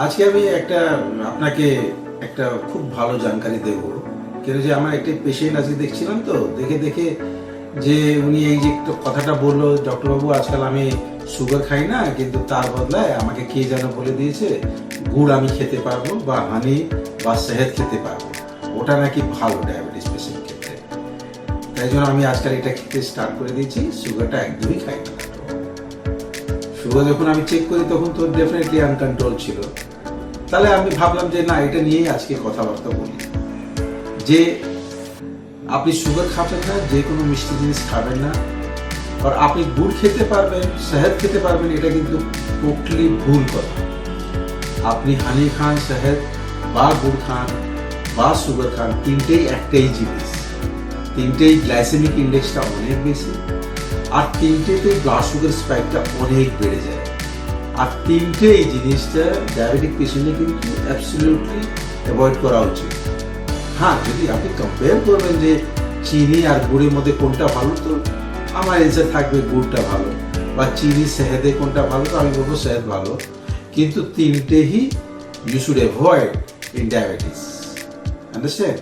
আজকে আমি আপনাকে একটা খুব ভালো জানকারি দেব। কেন যে আমার একটা পেশেন্ট আজকে দেখছিলাম, তো দেখে দেখে যে উনি এই যে কথাটা বললো, ডক্টরবাবু আজকাল আমি সুগার খাই না, কিন্তু তার বদলায় আমাকে কে যেন বলে দিয়েছে গুড় আমি খেতে পারবো বা হানি বা শহদ খেতে পারবো, ওটা নাকি ভালো ডায়াবেটিস পেশেন্ট ক্ষেত্রে। তাই জন্য আমি আজকাল এটা খেতে স্টার্ট করে দিয়েছি। সুগারটা একদমই খাই না। সুগার যখন আমি চেক করি তখন তো ডেফিনেটলি আনকন্ট্রোল ছিল। তাহলে আমি ভাবলাম যে না, এটা নিয়েই আজকে কথাবার্তা বলি, যে আপনি সুগার খাবেন না, যে কোনো মিষ্টি জিনিস খাবেন না, আর আপনি গুড় খেতে পারবেন, শহদ খেতে পারবেন, এটা কিন্তু টোটালি ভুল কথা। আপনি হানি খান, শহদ বা গুড় খান বা সুগার খান, তিনটেই একটাই জিনিস। তিনটেই গ্লাইসেমিক ইন্ডেক্সটা অনেক বেশি, আর তিনটেতে ব্লাড সুগার স্পাইকটা অনেক বেড়ে যায়। আর তিনটেই জিনিসটা ডায়াবেটিক পেশেন্টে কিন্তু অ্যাবসলিউটলি অ্যাভয়েড করা উচিত। হ্যাঁ, যদি আপনি কম্পেয়ার করবেন যে চিনি আর গুড়ের মধ্যে কোনটা ভালো, তো আমার এনসার থাকবে গুড়টা ভালো, বা চিনি শহদে কোনটা ভালো, তো আমি বলবো শহদ ভালো। কিন্তু তিনটেই you should avoid in diabetes. Understand?